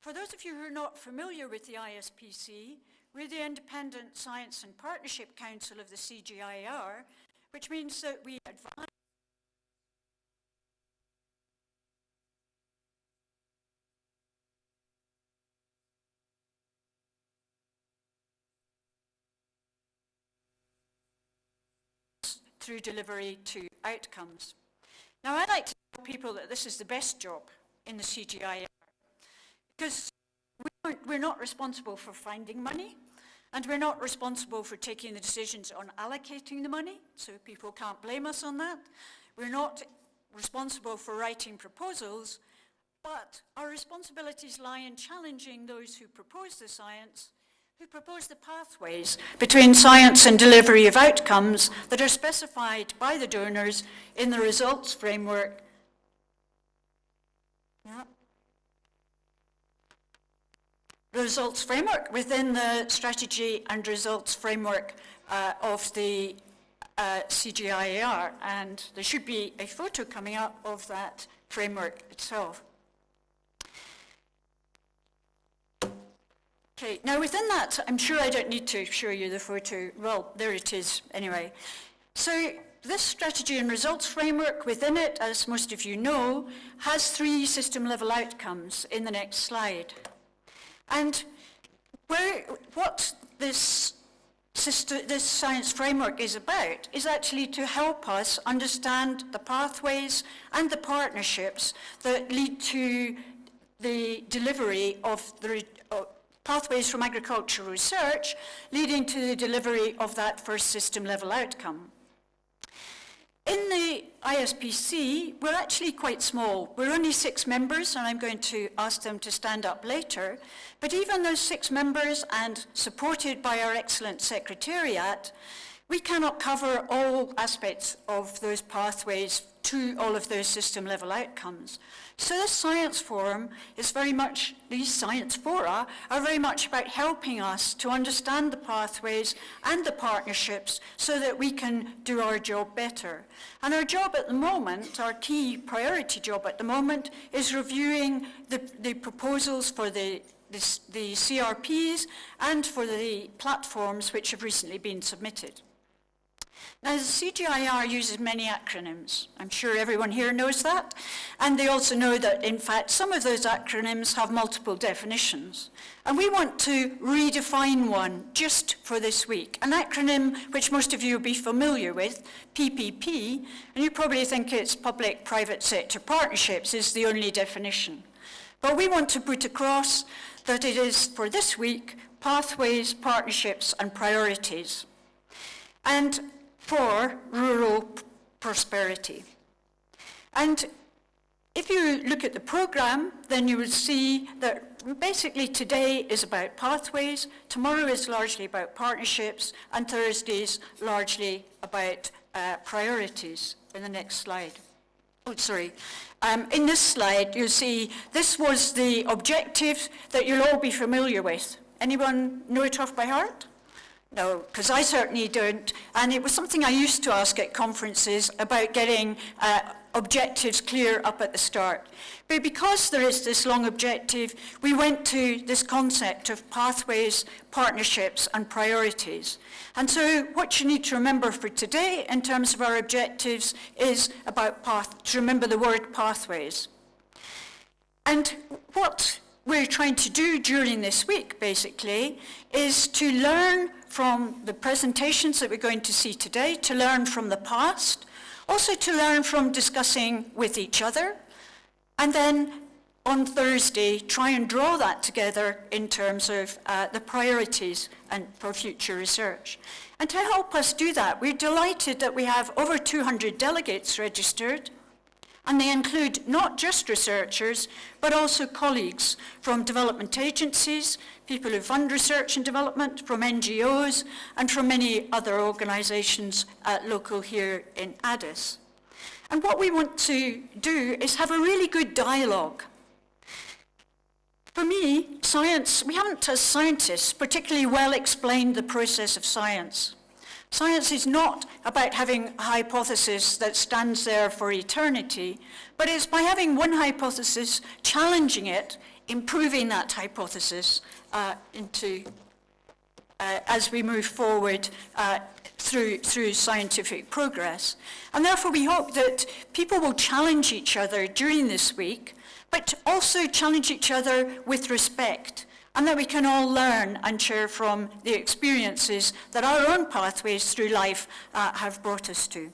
For those of you who are not familiar with the ISPC, we're the Independent Science and Partnership Council of the CGIAR, which means that we advise through delivery to outcomes. Now, I like to tell people that this is the best job in the CGIAR because we're not responsible for finding money, and we're not responsible for taking the decisions on allocating the money, so people can't blame us on that. We're not responsible for writing proposals, but our responsibilities lie in challenging those who propose the science, who propose the pathways between science and delivery of outcomes that are specified by the donors in the results framework. The results framework within the strategy and results framework of the CGIAR, and there should be a photo coming up of that framework itself. Okay, now within that, I'm sure I don't need to show you the photo. Well, there it is anyway. So this strategy and results framework within it, as most of you know, has 3 system-level outcomes in the next slide. And what this science framework is about is actually to help us understand the pathways and the partnerships that lead to the delivery of the pathways from agricultural research leading to the delivery of that first system-level outcome. In the ISPC, we're actually quite small. We're only 6 members, and I'm going to ask them to stand up later. But even those 6 members, and supported by our excellent secretariat, we cannot cover all aspects of those pathways to all of those system-level outcomes. So this science forum is very much, these science fora are very much about helping us to understand the pathways and the partnerships so that we can do our job better. And our job at the moment, our key priority job at the moment, is reviewing the proposals for the CRPs and for the platforms which have recently been submitted. Now, the CGIAR uses many acronyms. I'm sure everyone here knows that. And they also know that, in fact, some of those acronyms have multiple definitions. And we want to redefine one just for this week, an acronym which most of you will be familiar with, PPP, and you probably think it's public-private sector partnerships is the only definition. But we want to put across that it is, for this week, pathways, partnerships, and priorities. And for rural prosperity. And if you look at the program, then you will see that basically today is about pathways, tomorrow is largely about partnerships, and Thursday's largely about priorities. In the next slide. Oh, sorry. In this slide, you'll see this was the objective that you'll all be familiar with. Anyone know it off by heart? No, because I certainly don't. And it was something I used to ask at conferences about getting objectives clear up at the start. But because there is this long objective, we went to this concept of pathways, partnerships, and priorities. And so what you need to remember for today in terms of our objectives is about to remember the word pathways. And what we're trying to do during this week, basically, is to learn from the presentations that we're going to see today, to learn from the past, also to learn from discussing with each other, and then on Thursday, try and draw that together in terms of the priorities and for future research. And to help us do that, we're delighted that we have over 200 delegates registered, and they include not just researchers, but also colleagues from development agencies, people who fund research and development, from NGOs, and from many other organizations local here in Addis. And what we want to do is have a really good dialogue. For me, science, we haven't as scientists particularly well explained the process of science. Science is not about having a hypothesis that stands there for eternity, but it's by having one hypothesis, challenging it improving that hypothesis as we move forward through scientific progress. And therefore we hope that people will challenge each other during this week, but also challenge each other with respect, and that we can all learn and share from the experiences that our own pathways through life have brought us to.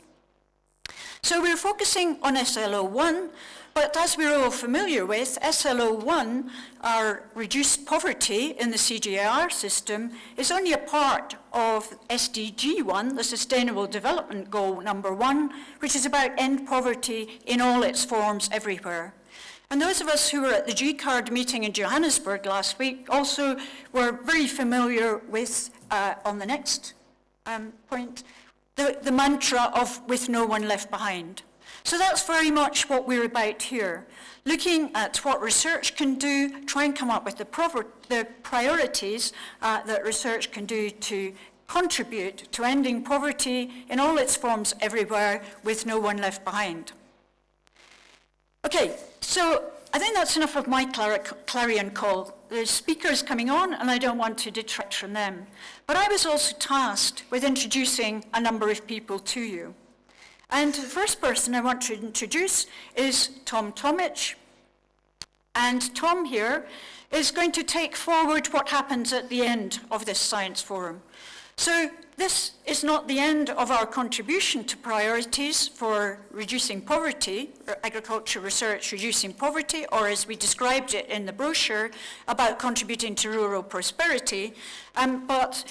So we're focusing on SLO1, but as we're all familiar with, SLO1, our reduced poverty in the CGIAR system, is only a part of SDG1, the Sustainable Development Goal number 1, which is about end poverty in all its forms everywhere. And those of us who were at the G-Card meeting in Johannesburg last week also were very familiar with, on the next point, the mantra of "with no one left behind." So that's very much what we're about here, looking at what research can do, try and come up with the priorities that research can do to contribute to ending poverty in all its forms everywhere, with no one left behind. Okay, so I think that's enough of my clarion call. There's speakers coming on, and I don't want to detract from them. But I was also tasked with introducing a number of people to you. And the first person I want to introduce is Tom Tomic. And Tom here is going to take forward what happens at the end of this science forum. So this is not the end of our contribution to priorities for reducing poverty, or agriculture research reducing poverty, or as we described it in the brochure, about contributing to rural prosperity, but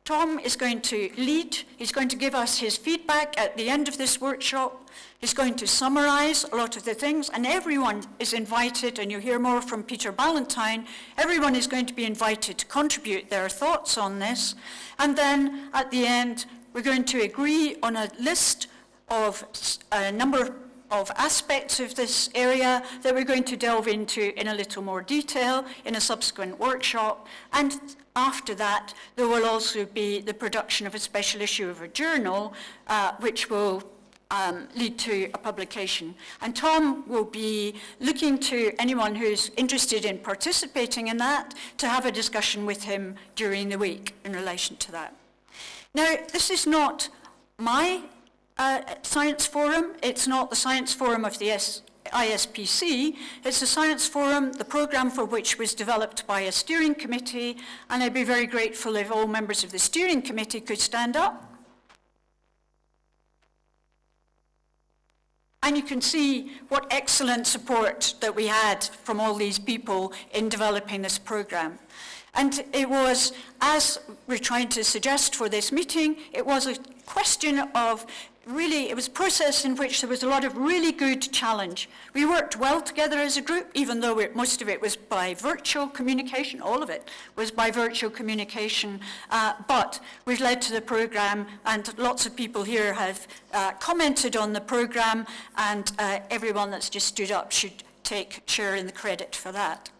Tom is going to lead. He's going to give us his feedback at the end of this workshop. He's going to summarize a lot of the things, and everyone is invited, and you'll hear more from Peter Ballantyne. Everyone is going to be invited to contribute their thoughts on this. And then at the end, we're going to agree on a list of a number of aspects of this area that we're going to delve into in a little more detail in a subsequent workshop. And after that, there will also be the production of a special issue of a journal, which will lead to a publication. And Tom will be looking to anyone who's interested in participating in that to have a discussion with him during the week in relation to that. Now, this is not my science forum. It's not the science forum of the ISPC. It's a science forum, the program for which was developed by a steering committee, and I'd be very grateful if all members of the steering committee could stand up. And you can see what excellent support that we had from all these people in developing this program. And it was, as we're trying to suggest for this meeting, it was a question of really, it was a process in which there was a lot of really good challenge. We worked well together as a group, even though most of it was by virtual communication, all of it was by virtual communication, but we've led to the program, and lots of people here have commented on the program, and everyone that's just stood up should share in the credit for that.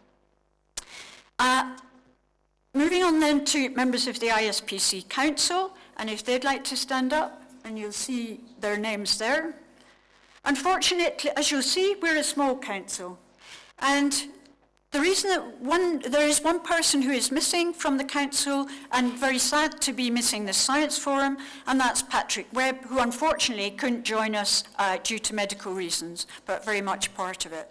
Moving on then to members of the ISPC Council, and if they'd like to stand up, and you'll see their names there. Unfortunately, as you'll see, we're a small council. And the reason that there is one person who is missing from the council, and very sad to be missing the science forum, and that's Patrick Webb, who unfortunately couldn't join us due to medical reasons, but very much part of it.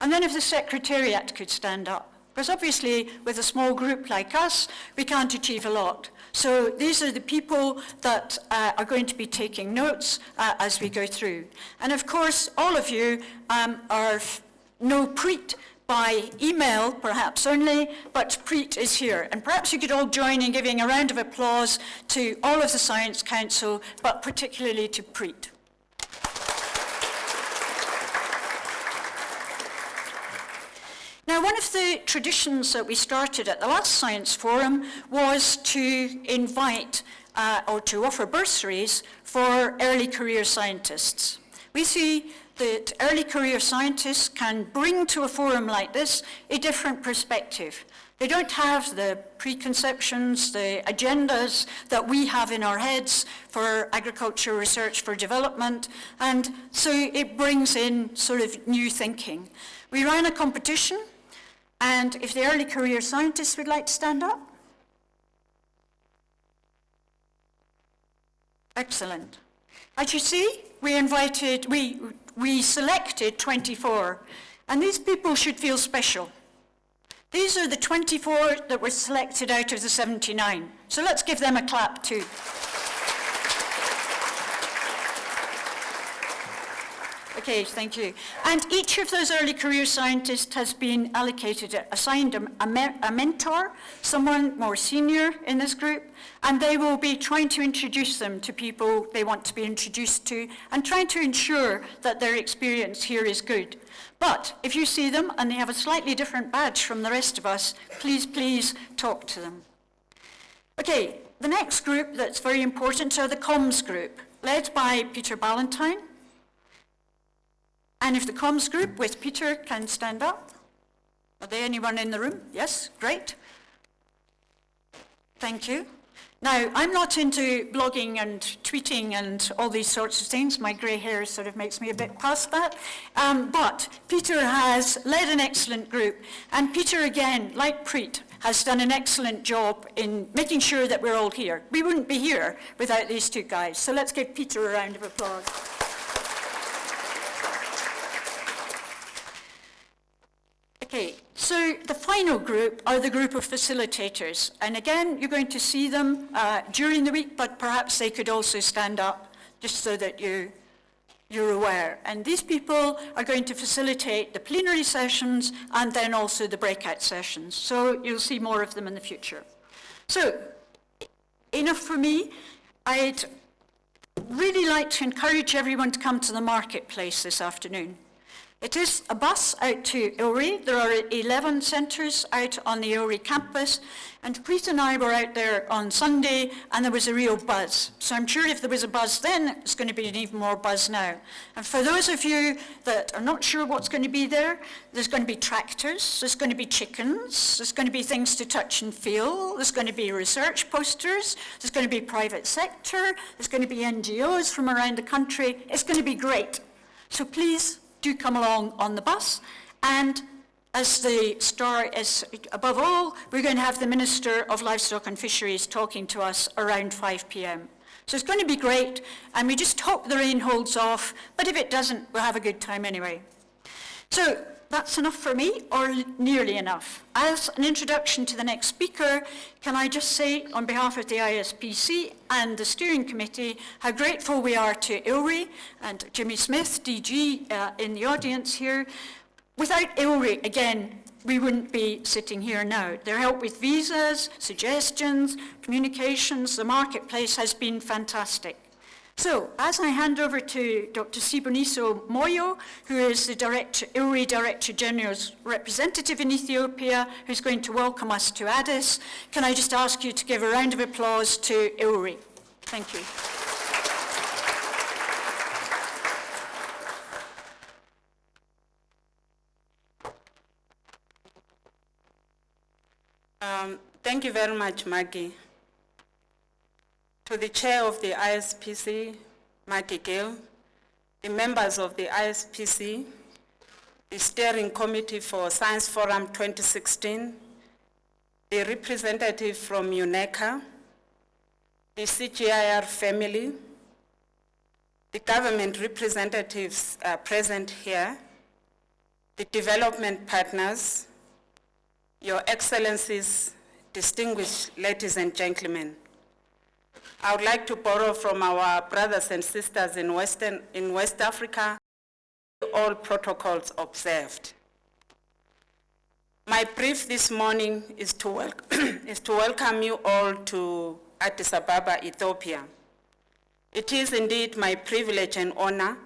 And then if the Secretariat could stand up, because obviously with a small group like us, we can't achieve a lot. So these are the people that are going to be taking notes as we go through. And of course, all of you know Preet by email, perhaps only, but Preet is here. And perhaps you could all join in giving a round of applause to all of the Science Council, but particularly to Preet. Now, one of the traditions that we started at the last Science Forum was to invite or to offer bursaries for early career scientists. We see that early career scientists can bring to a forum like this a different perspective. They don't have the preconceptions, the agendas that we have in our heads for agriculture research for development, and so it brings in sort of new thinking. We ran a competition. And if the early career scientists would like to stand up. Excellent. As you see, we selected 24, and these people should feel special. These are the 24 that were selected out of the 79. So let's give them a clap too. Okay, thank you. And each of those early career scientists has been assigned a mentor, someone more senior in this group, and they will be trying to introduce them to people they want to be introduced to and trying to ensure that their experience here is good. But if you see them and they have a slightly different badge from the rest of us, please talk to them. Okay, the next group that's very important are the comms group, led by Peter Ballantyne. And if the comms group with Peter can stand up. Are there anyone in the room? Yes, great. Thank you. Now, I'm not into blogging and tweeting and all these sorts of things. My grey hair sort of makes me a bit past that. But Peter has led an excellent group. And Peter, again, like Preet, has done an excellent job in making sure that we're all here. We wouldn't be here without these two guys. So let's give Peter a round of applause. Okay, so the final group are the group of facilitators. And again, you're going to see them during the week, but perhaps they could also stand up just so that you're aware. And these people are going to facilitate the plenary sessions and then also the breakout sessions. So you'll see more of them in the future. So, enough for me. I'd really like to encourage everyone to come to the marketplace this afternoon. It is a bus out to Ilri. There are 11 centres out on the Ilri campus, and Preet and I were out there on Sunday, and there was a real buzz. So I'm sure if there was a buzz then, it's going to be an even more buzz now. And for those of you that are not sure what's going to be there, there's going to be tractors, there's going to be chickens, there's going to be things to touch and feel, there's going to be research posters, there's going to be private sector, there's going to be NGOs from around the country. It's going to be great. So please, do come along on the bus, and as the star is above all, we're going to have the Minister of Livestock and Fisheries talking to us around 5 p.m. So it's going to be great, and we just hope the rain holds off, but if it doesn't, we'll have a good time anyway. So that's enough for me, or nearly enough. As an introduction to the next speaker, can I just say on behalf of the ISPC and the steering committee how grateful we are to Ilri and Jimmy Smith, DG, in the audience here. Without Ilri, again, we wouldn't be sitting here now. Their help with visas, suggestions, communications, the marketplace has been fantastic. So, as I hand over to Dr. Siboniso Moyo, who is the Ilri Director General's representative in Ethiopia, who's going to welcome us to Addis, can I just ask you to give a round of applause to Ilri? Thank you. Thank you very much, Maggie. To the chair of the ISPC, Maggie Gill, the members of the ISPC, the steering committee for Science Forum 2016, the representative from UNECA, the CGIAR family, the government representatives present here, the development partners, Your Excellencies, distinguished ladies and gentlemen. I would like to borrow from our brothers and sisters in West Africa, all protocols observed. My brief this morning is to welcome you all to Addis Ababa, Ethiopia. It is indeed my privilege and honor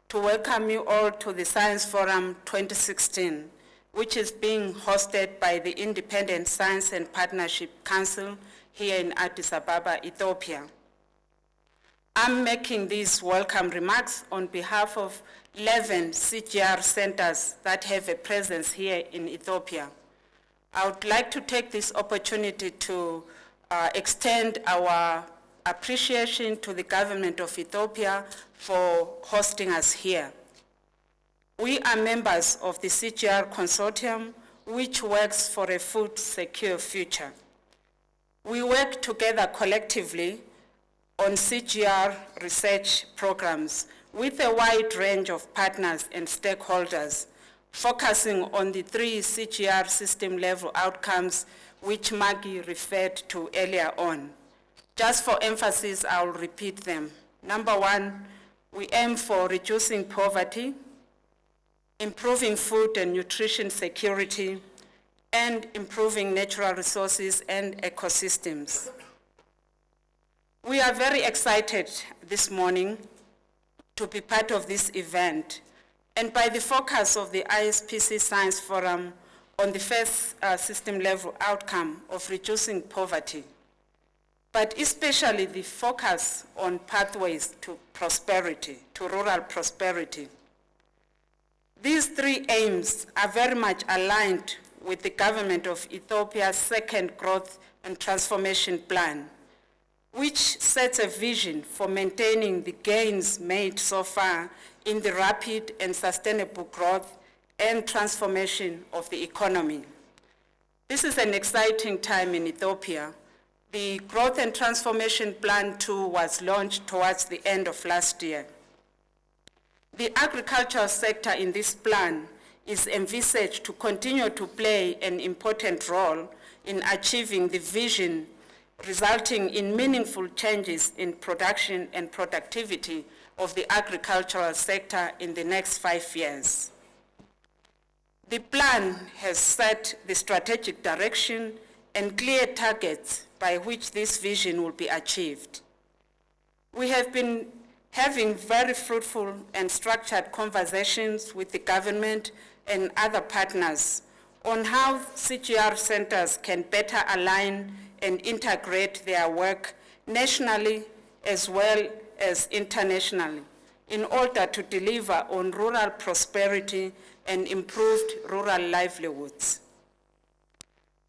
to welcome you all to the Science Forum 2016, which is being hosted by the Independent Science and Partnership Council here in Addis Ababa, Ethiopia. I'm making these welcome remarks on behalf of 11 CGIAR centers that have a presence here in Ethiopia. I would like to take this opportunity to extend our appreciation to the government of Ethiopia for hosting us here. We are members of the CGIAR consortium, which works for a food secure future. We work together collectively on CGIAR research programs with a wide range of partners and stakeholders, focusing on the 3 CGIAR system level outcomes which Maggie referred to earlier on. Just for emphasis, I'll repeat them. Number 1, we aim for reducing poverty, improving food and nutrition security, and improving natural resources and ecosystems. We are very excited this morning to be part of this event, and by the focus of the ISPC Science Forum on the first system level outcome of reducing poverty, but especially the focus on pathways to prosperity, to rural prosperity. These 3 aims are very much aligned with the government of Ethiopia's second growth and transformation plan, which sets a vision for maintaining the gains made so far in the rapid and sustainable growth and transformation of the economy. This is an exciting time in Ethiopia. The Growth and Transformation Plan 2 was launched towards the end of last year. The agricultural sector in this plan is envisaged to continue to play an important role in achieving the vision, resulting in meaningful changes in production and productivity of the agricultural sector in the next 5 years. The plan has set the strategic direction and clear targets by which this vision will be achieved. We have been having very fruitful and structured conversations with the government and other partners on how CGIAR centers can better align and integrate their work nationally as well as internationally in order to deliver on rural prosperity and improved rural livelihoods.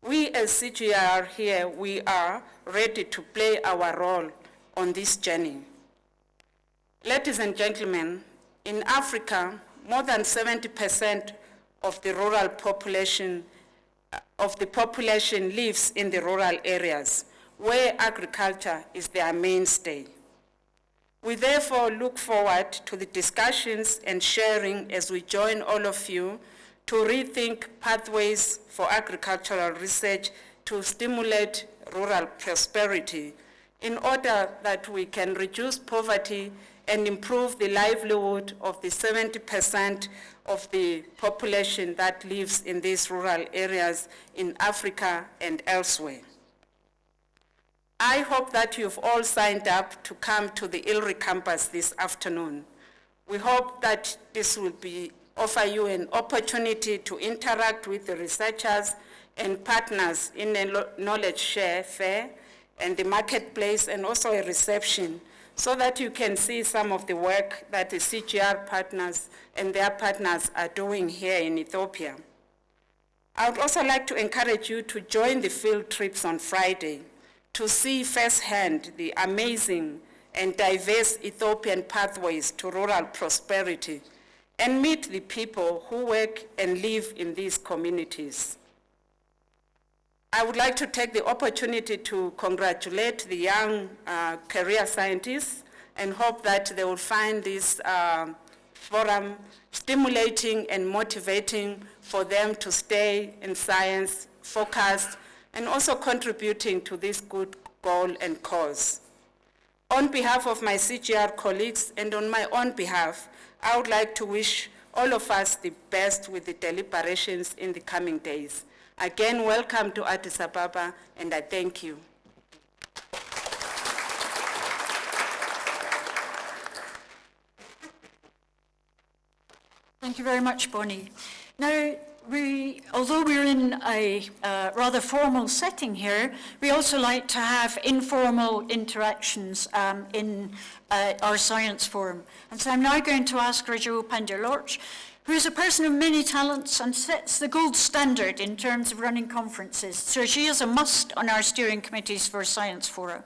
We as CGIAR here, we are ready to play our role on this journey. Ladies and gentlemen, in Africa, more than 70% of the rural population, lives in the rural areas where agriculture is their mainstay. We therefore look forward to the discussions and sharing as we join all of you to rethink pathways for agricultural research to stimulate rural prosperity in order that we can reduce poverty and improve the livelihood of the 70% of the population that lives in these rural areas in Africa and elsewhere. I hope that you've all signed up to come to the ILRI campus this afternoon. We hope that this will offer you an opportunity to interact with the researchers and partners in a knowledge share fair and the marketplace, and also a reception, so that you can see some of the work that the CGIAR partners and their partners are doing here in Ethiopia. I would also like to encourage you to join the field trips on Friday to see firsthand the amazing and diverse Ethiopian pathways to rural prosperity and meet the people who work and live in these communities. I would like to take the opportunity to congratulate the young career scientists and hope that they will find this forum stimulating and motivating for them to stay in science, focused, and also contributing to this good goal and cause. On behalf of my CGIAR colleagues and on my own behalf, I would like to wish all of us the best with the deliberations in the coming days. Again, welcome to Addis Ababa, and I thank you. Thank you very much, Bonnie. Now, although we're in a rather formal setting here, we also like to have informal interactions in our science forum. And so I'm now going to ask Rajul, who is a person of many talents and sets the gold standard in terms of running conferences. So she is a must on our steering committees for science fora.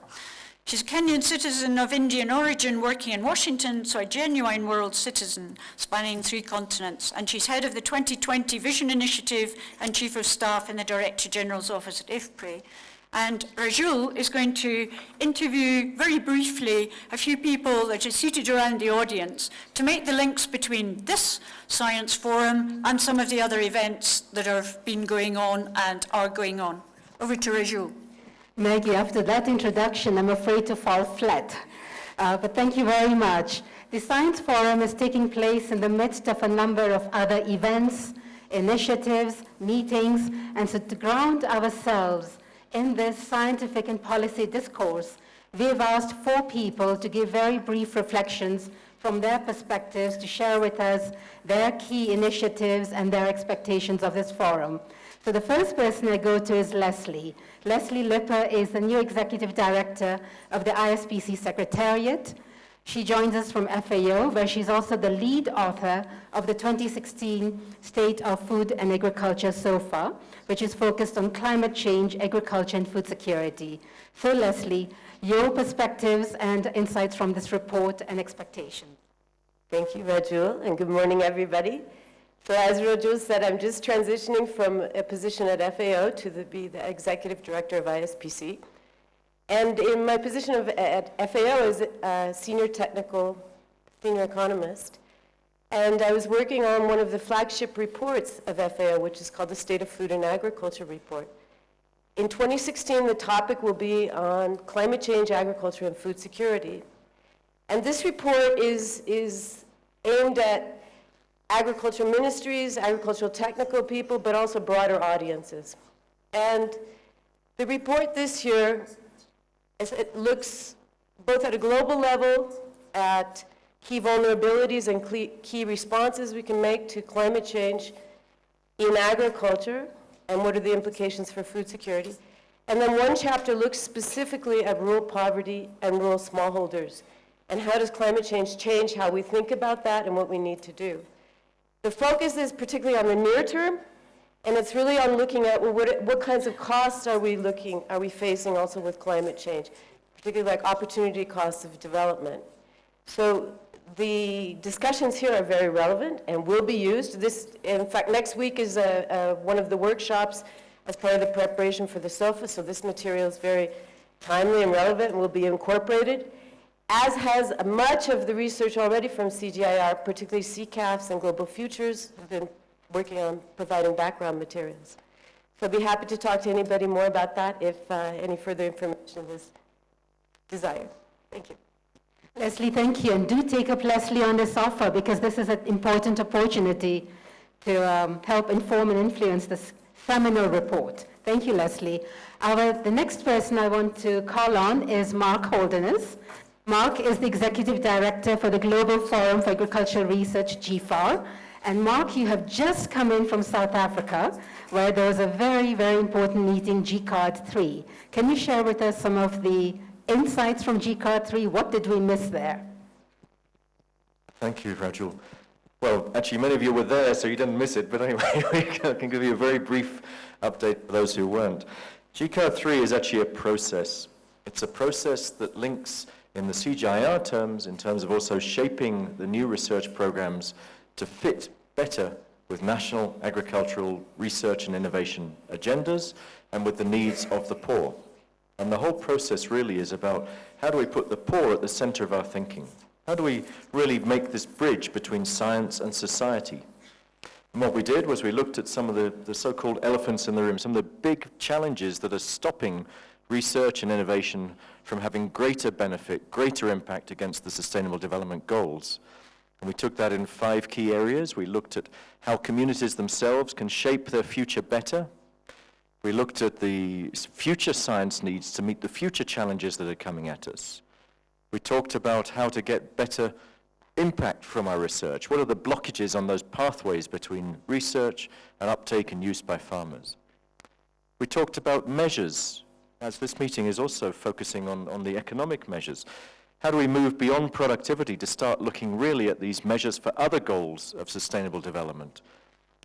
She's a Kenyan citizen of Indian origin working in Washington, so a genuine world citizen spanning 3 continents. And she's head of the 2020 Vision Initiative and Chief of Staff in the Director General's Office at IFPRI. And Rajul is going to interview very briefly a few people that are seated around the audience to make the links between this science forum and some of the other events that have been going on and are going on. Over to Rajul. Maggie, after that introduction, I'm afraid to fall flat. But thank you very much. The Science Forum is taking place in the midst of a number of other events, initiatives, meetings, and so to ground ourselves in this scientific and policy discourse, we have asked 4 people to give very brief reflections from their perspectives to share with us their key initiatives and their expectations of this forum. So the first person I go to is Leslie. Leslie Lipper is the new Executive Director of the ISPC Secretariat. She joins us from FAO, where she's also the lead author of the 2016 State of Food and Agriculture SOFA, which is focused on climate change, agriculture, and food security. So Leslie, your perspectives and insights from this report and expectations. Thank you, Rajul, and good morning, everybody. So as Rajul said, I'm just transitioning from a position at FAO to be the Executive Director of ISPC. And in my position at FAO as a senior economist, and I was working on one of the flagship reports of FAO, which is called the State of Food and Agriculture Report. In 2016, the topic will be on climate change, agriculture, and food security. And this report is aimed at agriculture ministries, agricultural technical people, but also broader audiences. And the report this year, it looks both at a global level at key vulnerabilities and key responses we can make to climate change in agriculture and what are the implications for food security. And then one chapter looks specifically at rural poverty and rural smallholders and how does climate change how we think about that and what we need to do. The focus is particularly on the near term, and it's really on looking at what kinds of costs are we facing also with climate change, particularly like opportunity costs of development. So the discussions here are very relevant and will be used. In fact, next week is one of the workshops as part of the preparation for the SOFA, so this material is very timely and relevant and will be incorporated, as has much of the research already from CGIAR, particularly CCAFs and Global Futures, who've been working on providing background materials. So I'd be happy to talk to anybody more about that if any further information is desired. Thank you. Leslie, thank you. And do take up Leslie on this offer, because this is an important opportunity to help inform and influence this seminal report. Thank you, Leslie. The next person I want to call on is Mark Holderness. Mark is the Executive Director for the Global Forum for Agricultural Research, GFAR. And Mark, you have just come in from South Africa, where there was a very, very important meeting, GCAR 3. Can you share with us some of the insights from GCAR 3? What did we miss there? Thank you, Rajul. Well, actually, many of you were there, so you didn't miss it. But anyway, I can give you a very brief update for those who weren't. GCAR 3 is actually a process. It's a process that links in the CGIAR terms, in terms of also shaping the new research programs to fit better with national agricultural research and innovation agendas and with the needs of the poor. And the whole process really is about how do we put the poor at the center of our thinking? How do we really make this bridge between science and society? And what we did was we looked at some of the so-called elephants in the room, some of the big challenges that are stopping research and innovation from having greater benefit, greater impact against the Sustainable Development Goals. And we took that in 5 key areas. We looked at how communities themselves can shape their future better. We looked at the future science needs to meet the future challenges that are coming at us. We talked about how to get better impact from our research. What are the blockages on those pathways between research and uptake and use by farmers? We talked about measures, as this meeting is also focusing on the economic measures. How do we move beyond productivity to start looking really at these measures for other goals of sustainable development,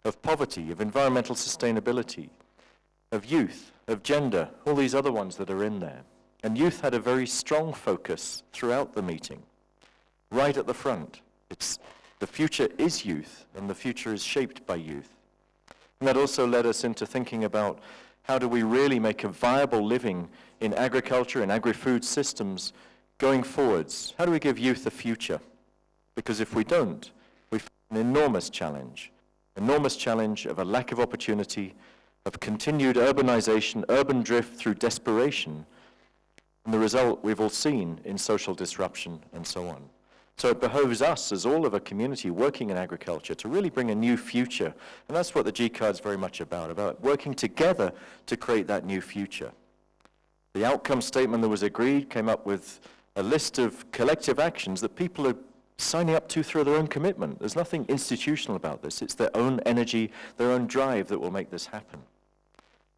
of poverty, of environmental sustainability, of youth, of gender, all these other ones that are in there. And youth had a very strong focus throughout the meeting, right at the front. The future is youth, and the future is shaped by youth. And that also led us into thinking about how do we really make a viable living in agriculture and agri-food systems going forwards? How do we give youth a future? Because if we don't, we face an enormous challenge of a lack of opportunity, of continued urbanization, urban drift through desperation, and the result we've all seen in social disruption and so on. So it behoves us, as all of a community working in agriculture, to really bring a new future. And that's what the GCAR is very much about working together to create that new future. The outcome statement that was agreed came up with a list of collective actions that people are signing up to through their own commitment. There's nothing institutional about this. It's their own energy, their own drive that will make this happen.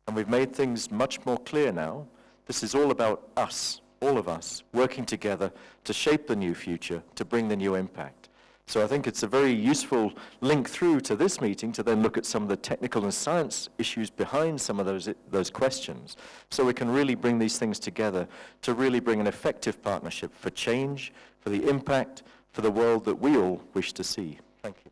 And we've made things much more clear now. This is all about us, all of us, working together to shape the new future, to bring the new impact. So I think it's a very useful link through to this meeting to then look at some of the technical and science issues behind some of those questions, so we can really bring these things together to really bring an effective partnership for change, for the impact, for the world that we all wish to see. Thank you.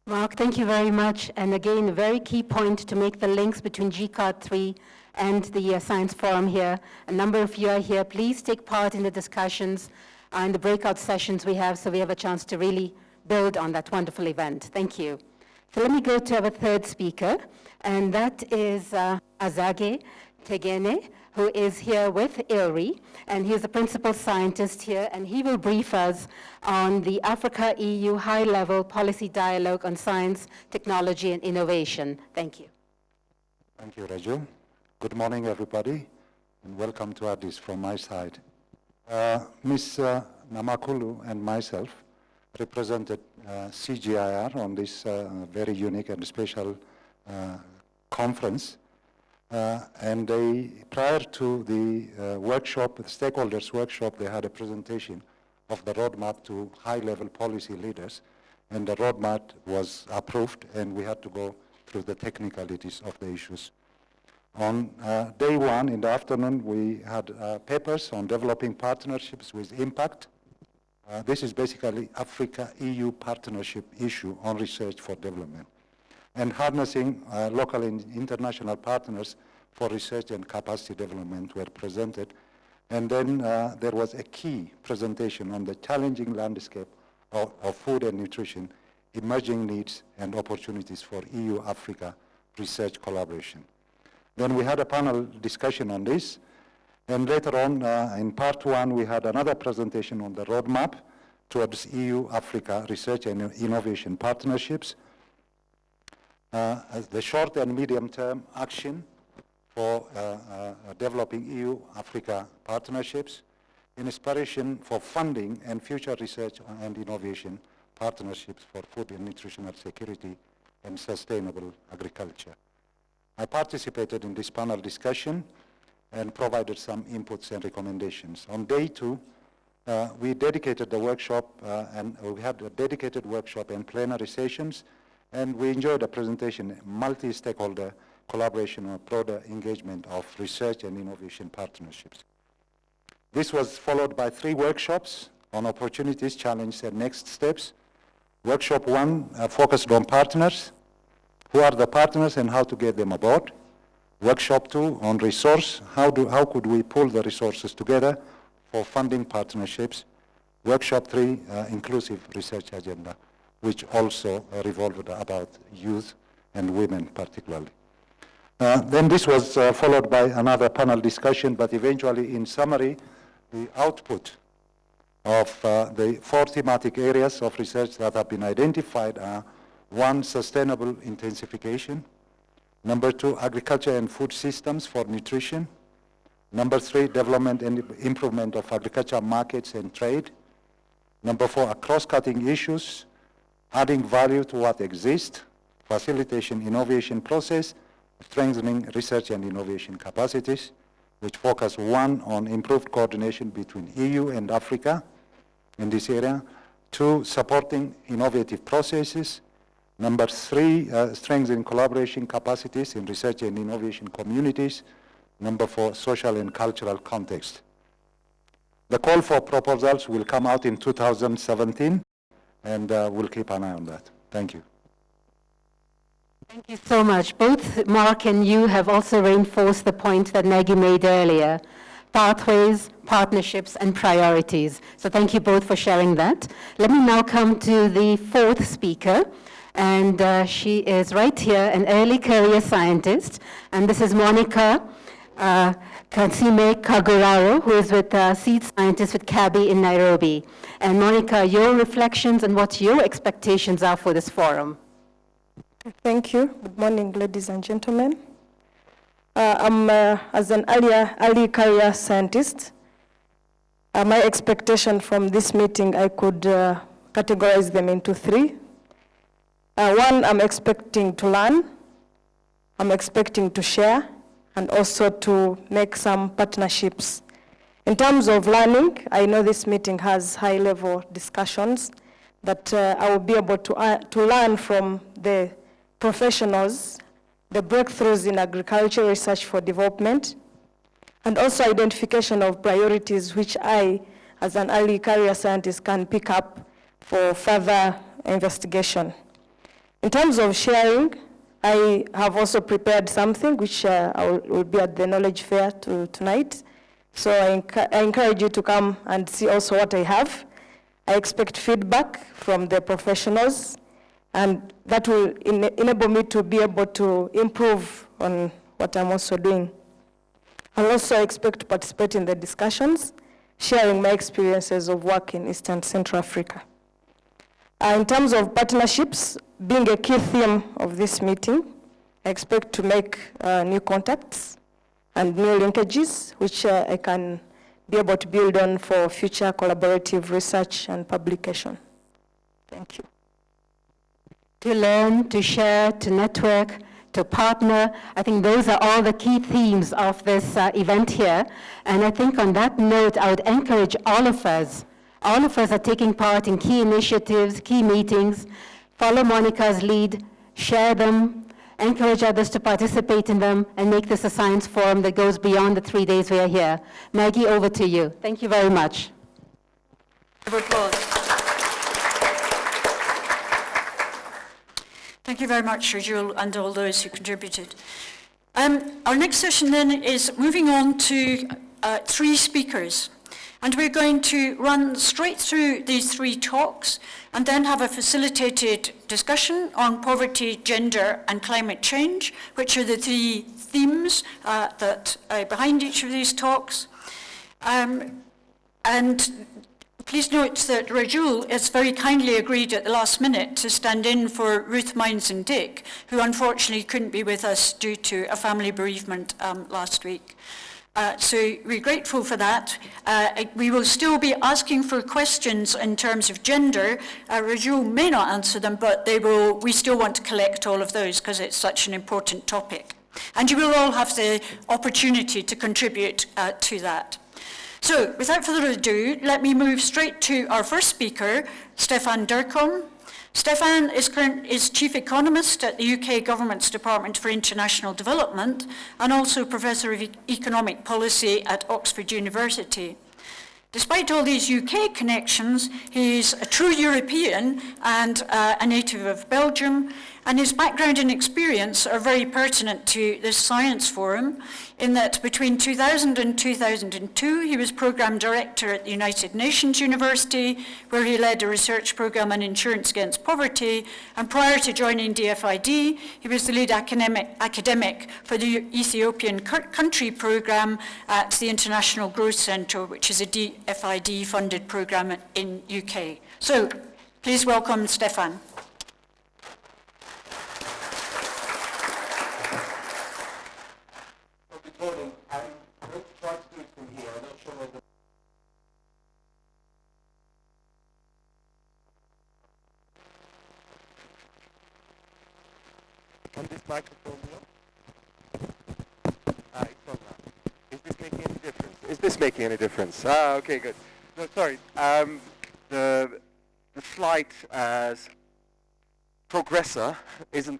Mark, thank you very much. And again, a very key point to make the links between GCAR 3 and the Science Forum here. A number of you are here. Please take part in the discussions and the breakout sessions we have, so we have a chance to really build on that wonderful event. Thank you. So let me go to our third speaker, and that is Azage Tegene, who is here with ILRI, and he's the principal scientist here, and he will brief us on the Africa-EU high-level policy dialogue on science, technology, and innovation. Thank you. Thank you, Rajul. Good morning, everybody, and welcome to Addis from my side. Ms. Namakulu and myself represented CGIAR on this very unique and special conference. And prior to the workshop, the stakeholders workshop, they had a presentation of the roadmap to high-level policy leaders, and the roadmap was approved, and we had to go through the technicalities of the issues. On day one in the afternoon, we had papers on developing partnerships with impact. This is basically Africa-EU partnership issue on research for development, and harnessing local and international partners for research and capacity development were presented. And then there was a key presentation on the challenging landscape of food and nutrition, emerging needs and opportunities for EU-Africa research collaboration. Then we had a panel discussion on this, and later on in part one, we had another presentation on the roadmap towards EU-Africa research and innovation partnerships, as the short and medium-term action for developing EU-Africa partnerships, inspiration for funding and future research and innovation partnerships for food and nutritional security and sustainable agriculture. I participated in this panel discussion and provided some inputs and recommendations. On day two, we dedicated the workshop, and we had a dedicated workshop and plenary sessions, and we enjoyed a presentation, multi-stakeholder collaboration or broader engagement of research and innovation partnerships. This was followed by 3 workshops on opportunities, challenges, and next steps. Workshop 1 focused on partners. Who are the partners and how to get them aboard? Workshop 2 on resource. How could we pull the resources together for funding partnerships? Workshop 3, inclusive research agenda, which also revolved about youth and women particularly. Then this was followed by another panel discussion, but eventually in summary, the output of the 4 thematic areas of research that have been identified are: 1, sustainable intensification; number 2, agriculture and food systems for nutrition; number 3, development and improvement of agriculture markets and trade; number 4, cross-cutting issues, adding value to what exists, facilitation innovation process, strengthening research and innovation capacities, which focus 1 on improved coordination between EU and Africa in this area; 2, supporting innovative processes; number 3, strengthening collaboration capacities in research and innovation communities number 4, social and cultural context. The call for proposals will come out in 2017, and we'll keep an eye on that. Thank you. Thank you so much. Both Mark and you have also reinforced the point that Maggie made earlier: pathways, partnerships, and priorities. So thank you both for sharing that. Let me now come to the fourth speaker, and she is right here, an early career scientist, and this is Monica Kansime Kaguraro, who is with seed scientist with CABI in Nairobi. And Monica, your reflections and what your expectations are for this forum. Thank you. Good morning, ladies and gentlemen. I'm, as an early career scientist, my expectation from this meeting, I could categorize them into 3. One, I'm expecting to learn, I'm expecting to share, and also to make some partnerships. In terms of learning, I know this meeting has high-level discussions that I will be able to learn from the professionals, the breakthroughs in agriculture research for development, and also identification of priorities which I, as an early career scientist, can pick up for further investigation. In terms of sharing, I have also prepared something which will be at the knowledge fair tonight. So I encourage you to come and see also what I have. I expect feedback from the professionals, and that will enable me to be able to improve on what I'm also doing. I also expect to participate in the discussions, sharing my experiences of work in East and Central Africa. In terms of partnerships, being a key theme of this meeting, I expect to make new contacts and new linkages, which I can be able to build on for future collaborative research and publication. Thank you. To learn, to share, to network, to partner. I think those are all the key themes of this event here. And I think on that note, I would encourage all of us are taking part in key initiatives, key meetings. Follow Monica's lead, share them, encourage others to participate in them, and make this a science forum that goes beyond the 3 days we are here. Maggie, over to you. Thank you very much. Thank you very much, Rajul, and all those who contributed. Our next session then is moving on to 3 speakers. And we're going to run straight through these 3 talks and then have a facilitated discussion on poverty, gender, and climate change, which are the 3 themes that are behind each of these talks. And please note that Rajul has very kindly agreed at the last minute to stand in for Ruth Mines and Dick, who unfortunately couldn't be with us due to a family bereavement last week. So we're grateful for that. We will still be asking for questions in terms of gender. Rajul may not answer them, but we still want to collect all of those because it's such an important topic. And you will all have the opportunity to contribute to that. So without further ado, let me move straight to our first speaker, Stefan Durkom. Stefan is Chief Economist at the UK Government's Department for International Development and also Professor of Economic Policy at Oxford University. Despite all these UK connections, he's a true European and a native of Belgium, and his background and experience are very pertinent to this science forum, in that between 2000 and 2002, he was Programme Director at the United Nations University, where he led a research programme on insurance against poverty, and prior to joining DFID, he was the lead academic for the Ethiopian Country Programme at the International Growth Centre, which is a DFID-funded programme in UK. So, please welcome Stefan. Morning. I'm going to try to do it from here. I'm not sure whether... Can this microphone work? It's on now. Is this making any difference? Is this making any difference? Okay, good. No, sorry. The slight as progressor isn't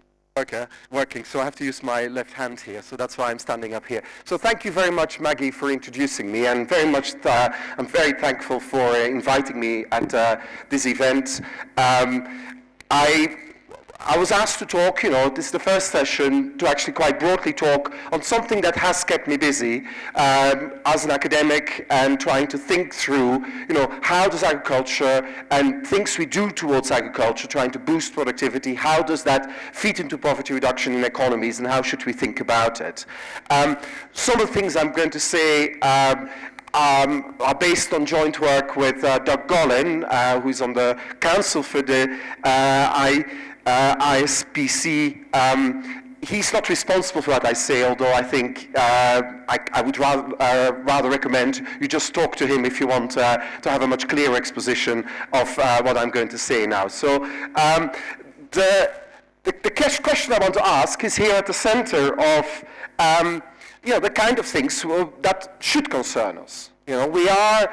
working, so I have to use my left hand here, so that's why I'm standing up here. So thank you very much, Maggie, for introducing me, and I'm very thankful for inviting me at this event. I was asked to talk, this is the first session, to actually quite broadly talk on something that has kept me busy as an academic and trying to think through, how does agriculture and things we do towards agriculture, trying to boost productivity, how does that feed into poverty reduction in economies, and how should we think about it? Some of the things I'm going to say are based on joint work with Doug Gollin, who's on the council for the ISPC. He's not responsible for what I say, although I think I would rather recommend you just talk to him if you want to have a much clearer exposition of what I'm going to say now. So the question I want to ask is here at the center of the kind of things that should concern us. We are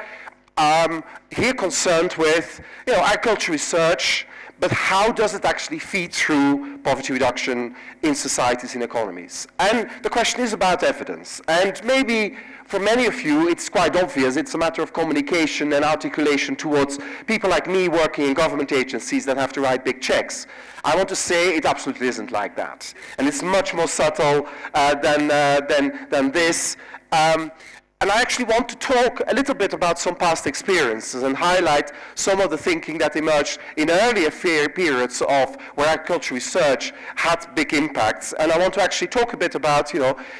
here concerned with agriculture research, but how does it actually feed through poverty reduction in societies and economies? And the question is about evidence. And maybe for many of you, it's quite obvious. It's a matter of communication and articulation towards people like me working in government agencies that have to write big checks. I want to say it absolutely isn't like that. And it's much more subtle than this. And I actually want to talk a little bit about some past experiences and highlight some of the thinking that emerged in earlier periods of where agricultural research had big impacts. And I want to actually talk a bit about,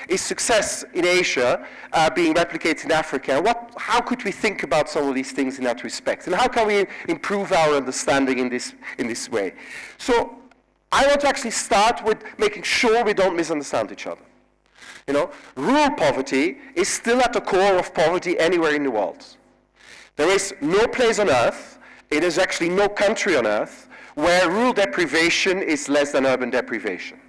is success in Asia being replicated in Africa? And how could we think about some of these things in that respect? And how can we improve our understanding in this way? So I want to actually start with making sure we don't misunderstand each other. Rural poverty is still at the core of poverty anywhere in the world. There is no place on earth, it is actually no country on earth, where rural deprivation is less than urban deprivation.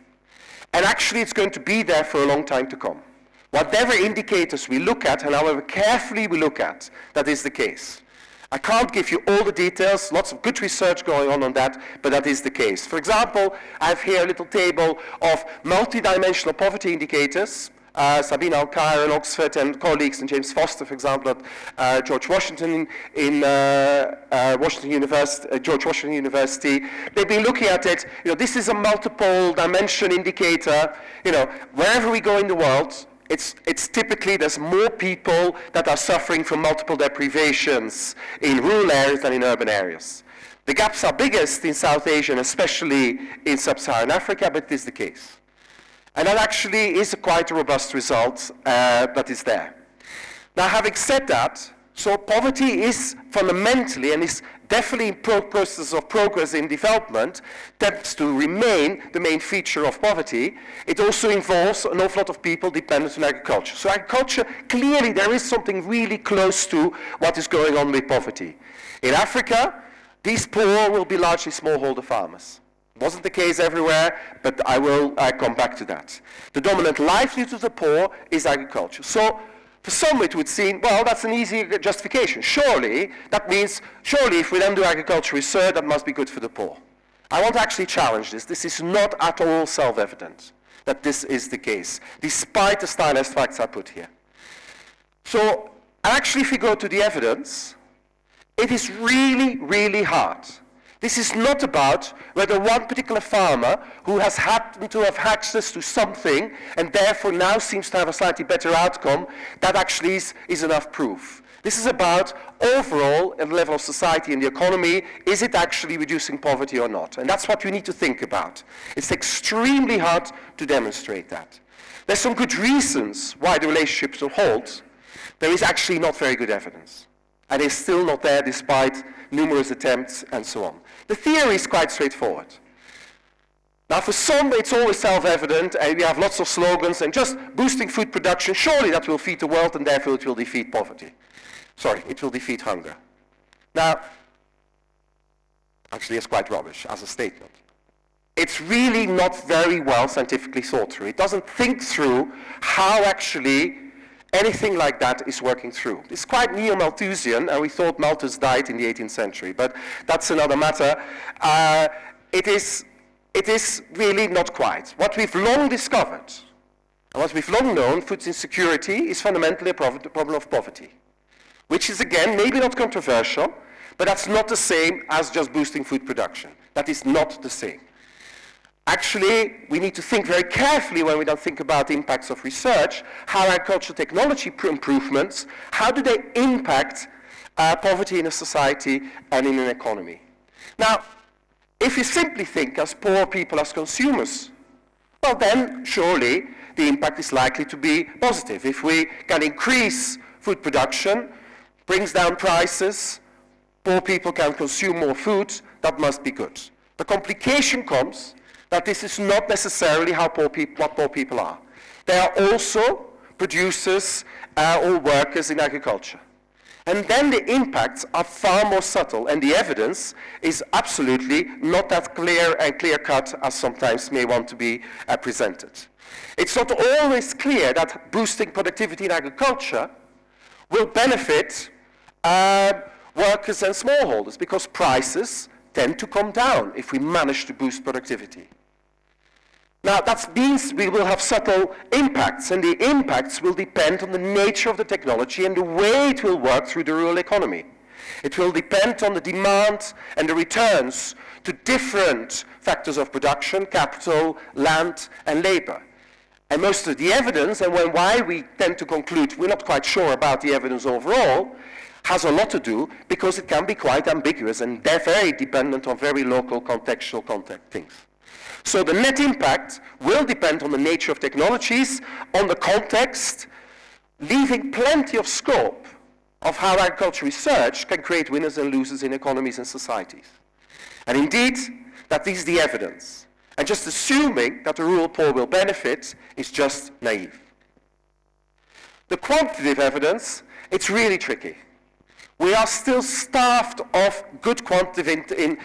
And actually it's going to be there for a long time to come. Whatever indicators we look at, and however carefully we look at, that is the case. I can't give you all the details, lots of good research going on that, but that is the case. For example, I have here a little table of multidimensional poverty indicators. Sabine Alcaire in Oxford and colleagues, and James Foster, for example, at George Washington George Washington University. They've been looking at it. This is a multiple dimension indicator. Wherever we go in the world, it's typically there's more people that are suffering from multiple deprivations in rural areas than in urban areas. The gaps are biggest in South Asia and especially in sub-Saharan Africa, but it is the case. And that actually is quite a robust result that is there. Now, having said that, so poverty is fundamentally, and is definitely in process of progress in development, tends to remain the main feature of poverty. It also involves an awful lot of people dependent on agriculture. So agriculture, clearly there is something really close to what is going on with poverty. In Africa, these poor will be largely smallholder farmers. It wasn't the case everywhere, but I will come back to that. The dominant livelihood of the poor is agriculture. So for some it would seem, well, that's an easy justification. Surely, that means, if we then do agricultural research, that must be good for the poor. I want to actually challenge this. This is not at all self-evident that this is the case, despite the stylized facts I put here. So, actually, if we go to the evidence, it is really, really hard. This is not about whether one particular farmer who has happened to have access to something and therefore now seems to have a slightly better outcome, that actually is enough proof. This is about overall, at the level of society and the economy, is it actually reducing poverty or not? And that's what we need to think about. It's extremely hard to demonstrate that. There's some good reasons why the relationship still holds. There is actually not very good evidence. And it's still not there despite numerous attempts and so on. The theory is quite straightforward. Now for some it's always self-evident and we have lots of slogans and just boosting food production, surely that will feed the world and therefore it will defeat poverty. Sorry, it will defeat hunger. Now, actually it's quite rubbish as a statement. It's really not very well scientifically thought through. It doesn't think through how actually anything like that is working through. It's quite neo-Malthusian, and we thought Malthus died in the 18th century, but that's another matter. It is it is really not quite. What we've long discovered, and what we've long known, food insecurity is fundamentally a problem of poverty, which is, again, maybe not controversial, but that's not the same as just boosting food production. That is not the same. Actually, we need to think very carefully when we don't think about the impacts of research, how agricultural technology improvements, how do they impact poverty in a society and in an economy. Now, if you simply think as poor people as consumers, well then, surely, the impact is likely to be positive. If we can increase food production, brings down prices, poor people can consume more food, that must be good. The complication comes that this is not necessarily what poor people are. They are also producers or workers in agriculture. And then the impacts are far more subtle, and the evidence is absolutely not that clear and clear-cut as sometimes may want to be presented. It's not always clear that boosting productivity in agriculture will benefit workers and smallholders, because prices tend to come down if we manage to boost productivity. Now, that means we will have subtle impacts, and the impacts will depend on the nature of the technology and the way it will work through the rural economy. It will depend on the demand and the returns to different factors of production, capital, land, and labor. And most of the evidence, and why we tend to conclude we're not quite sure about the evidence overall, has a lot to do because it can be quite ambiguous, and they're very dependent on very local contextual things. So the net impact will depend on the nature of technologies, on the context, leaving plenty of scope of how agriculture research can create winners and losers in economies and societies. And indeed, that is the evidence. And just assuming that the rural poor will benefit is just naive. The quantitative evidence, it's really tricky. We are still starved of good quantitative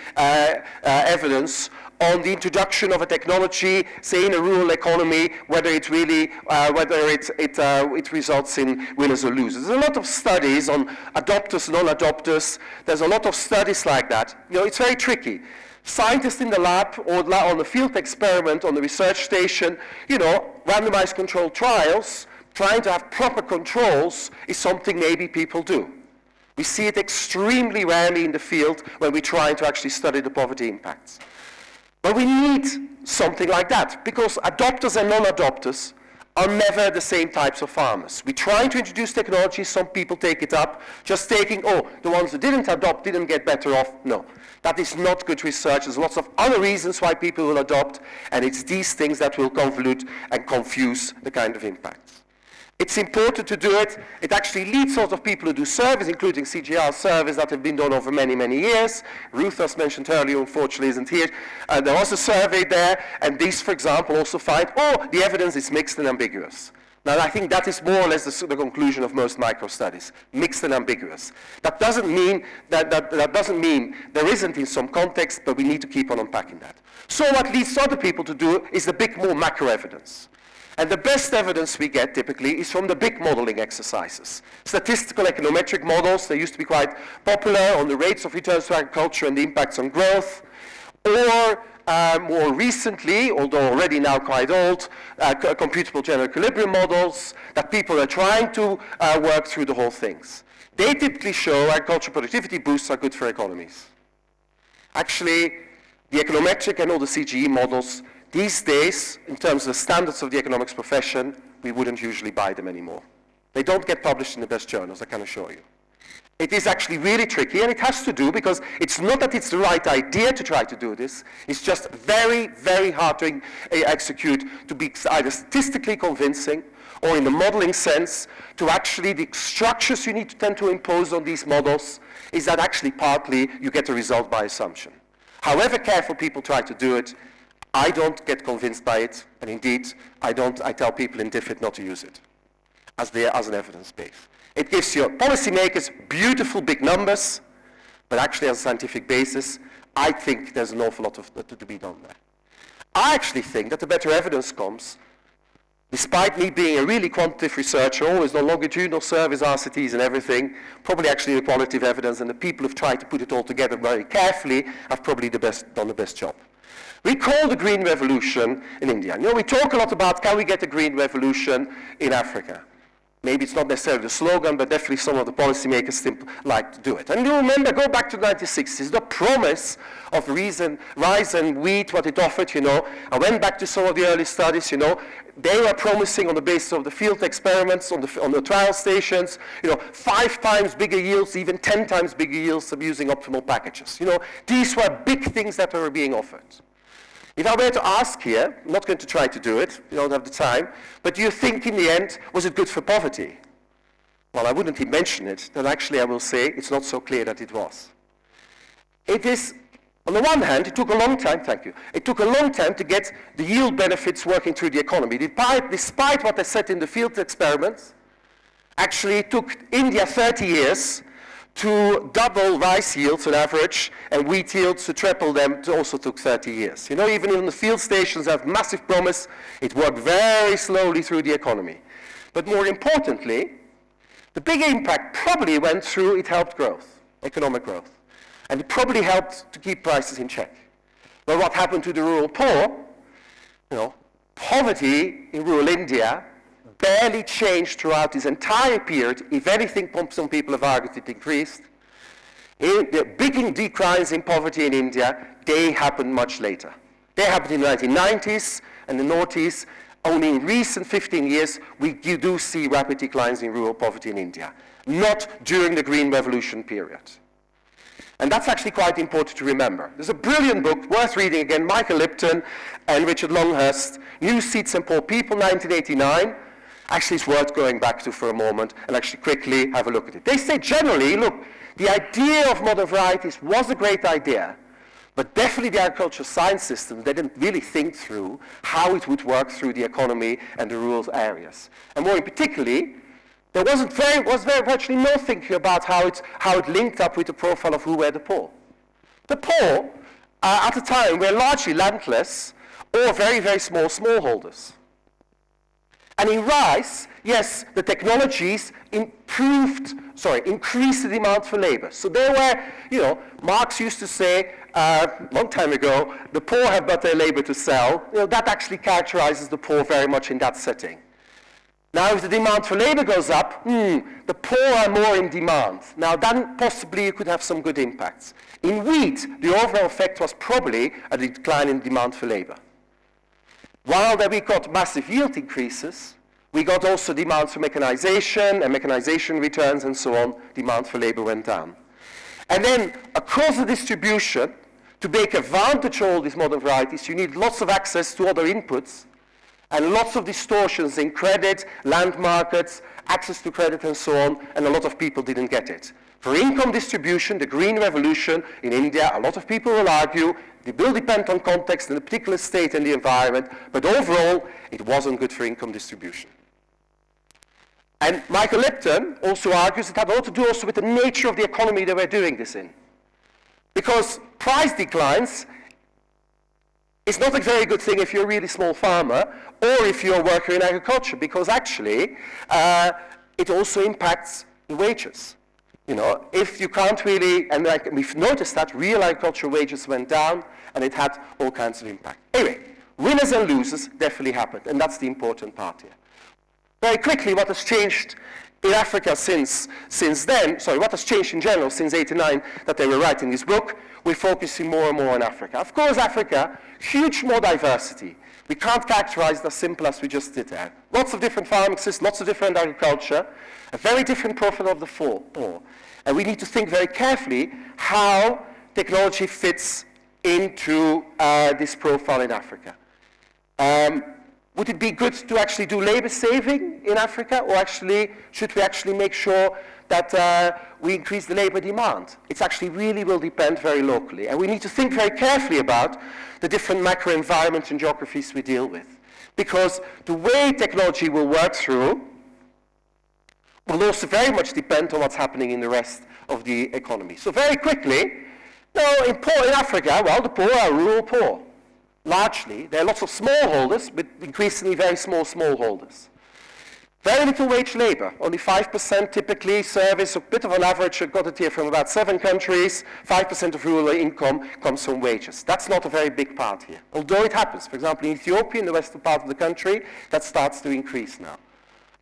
evidence on the introduction of a technology, say in a rural economy, whether it really, it results in winners or losers. There's a lot of studies on adopters, non-adopters. There's a lot of studies like that. You know, it's very tricky. Scientists in the lab or on the field experiment on the research station, you know, randomized controlled trials, trying to have proper controls is something maybe people do. We see it extremely rarely in the field when we try to actually study the poverty impacts. But we need something like that, because adopters and non-adopters are never the same types of farmers. We try to introduce technology, some people take it up, just taking, oh, the ones who didn't adopt didn't get better off. No, that is not good research. There's lots of other reasons why people will adopt, and it's these things that will convolute and confuse the kind of impacts. It's important to do it. It actually leads sort of people who do surveys, including CGIAR surveys that have been done over many, many years. Ruth, as mentioned earlier, unfortunately isn't here. There was a survey there, and these, for example, also find, oh, the evidence is mixed and ambiguous. Now, I think that is more or less the conclusion of most micro-studies, mixed and ambiguous. That doesn't mean there isn't in some context, but we need to keep on unpacking that. So what leads other people to do is the big, more macro evidence. And the best evidence we get typically is from the big modeling exercises. Statistical econometric models, they used to be quite popular on the rates of returns to agriculture and the impacts on growth. Or more recently, although already now quite old, computable general equilibrium models that people are trying to work through the whole things. They typically show agricultural productivity boosts are good for economies. Actually, the econometric and all the CGE models, these days, in terms of the standards of the economics profession, we wouldn't usually buy them anymore. They don't get published in the best journals, I can assure you. It is actually really tricky, and it has to do because it's not that it's the right idea to try to do this, it's just very, very hard to execute, to be either statistically convincing or in the modeling sense, to actually the structures you need to tend to impose on these models is that actually partly you get a result by assumption. However careful people try to do it, I don't get convinced by it, and indeed, I tell people in DFID not to use it as an evidence base. It gives your policymakers beautiful big numbers, but actually as a scientific basis, I think there's an awful lot to be done there. I actually think that the better evidence comes, despite me being a really quantitative researcher, always done longitudinal surveys, RCTs and everything, probably actually the qualitative evidence, and the people who've tried to put it all together very carefully have probably done the best job. We call the Green Revolution in India. You know, we talk a lot about can we get a Green Revolution in Africa. Maybe it's not necessarily the slogan, but definitely some of the policymakers still like to do it. And you remember, go back to the 1960s, the promise of rice and wheat, what it offered, you know. I went back to some of the early studies, you know. They were promising on the basis of the field experiments, on the trial stations, you know, 5 times bigger yields, even 10 times bigger yields of using optimal packages. You know, these were big things that were being offered. If I were to ask here, I'm not going to try to do it, we don't have the time, but do you think in the end, was it good for poverty? Well, I wouldn't even mention it, then actually I will say it's not so clear that it was. It is, on the one hand, it took a long time, thank you, it took a long time to get the yield benefits working through the economy. Despite what I said in the field experiments, actually it took India 30 years to double rice yields on average, and wheat yields to triple them, it also took 30 years. You know, even in the field stations have massive promise, it worked very slowly through the economy. But more importantly, the big impact probably went through, it helped growth, economic growth. And it probably helped to keep prices in check. But what happened to the rural poor? You know, poverty in rural India barely changed throughout this entire period. If anything, some people have argued it increased. The big declines in poverty in India, they happened much later. They happened in the 1990s and the noughties. Only in recent 15 years, you do see rapid declines in rural poverty in India. Not during the Green Revolution period. And that's actually quite important to remember. There's a brilliant book, worth reading again, Michael Lipton and Richard Longhurst, New Seeds and Poor People, 1989. Actually, it's worth going back to for a moment and actually quickly have a look at it. They say generally, look, the idea of modern varieties was a great idea, but definitely the agricultural science system, they didn't really think through how it would work through the economy and the rural areas. And more particularly, there was virtually no thinking about how it linked up with the profile of who were the poor. The poor, at the time, were largely landless or very, very small smallholders. And in rice, yes, the technologies increased the demand for labor. So there were, you know, Marx used to say a long time ago, the poor have but their labor to sell. You know, that actually characterizes the poor very much in that setting. Now, if the demand for labor goes up, the poor are more in demand. Now, then possibly you could have some good impacts. In wheat, the overall effect was probably a decline in demand for labor. While that we got massive yield increases, we got also demand for mechanization and mechanization returns and so on. Demand for labor went down. And then across the distribution, to take advantage of all these modern varieties, you need lots of access to other inputs and lots of distortions in credit, land markets, access to credit and so on, and a lot of people didn't get it. For income distribution, the Green Revolution in India, a lot of people will argue, it will depend on context and the particular state and the environment, but overall, it wasn't good for income distribution. And Michael Lipton also argues it had a lot to do also with the nature of the economy that we're doing this in. Because price declines is not a very good thing if you're a really small farmer or if you're a worker in agriculture, because actually it also impacts the wages. You know, if you can't really, and like we've noticed that real agricultural wages went down and it had all kinds of impact. Anyway, winners and losers definitely happened, and that's the important part here. Very quickly, what has changed in Africa since then, what has changed in general since '89 that they were writing this book, we're focusing more and more on Africa. Of course, Africa, huge more diversity. We can't characterize it as simple as we just did there. Lots of different farming systems, lots of different agriculture, a very different profile of the poor. And we need to think very carefully how technology fits into this profile in Africa. Would it be good to actually do labor saving in Africa, or actually should we actually make sure that we increase the labor demand? It actually really will depend very locally. And we need to think very carefully about the different macro environments and geographies we deal with. Because the way technology will work through will also very much depend on what's happening in the rest of the economy. So very quickly, in Africa, well, the poor are rural poor. Largely, there are lots of smallholders, but increasingly very small smallholders. Very little wage labor, only 5% typically. Service, a bit of an average, I got it here from about 7 countries. 5% of rural income comes from wages. That's not a very big part here. Although it happens. For example, in Ethiopia, in the western part of the country, that starts to increase now.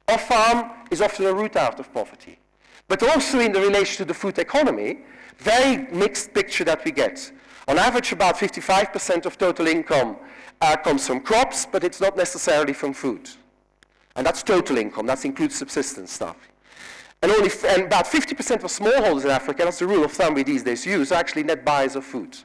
Off-farm is often a route out of poverty. But also in the relation to the food economy, very mixed picture that we get. On average, about 55% of total income comes from crops, but it's not necessarily from food. And that's total income, that includes subsistence stuff. And about 50% of smallholders in Africa, that's the rule of thumb we these days use, are actually net buyers of food.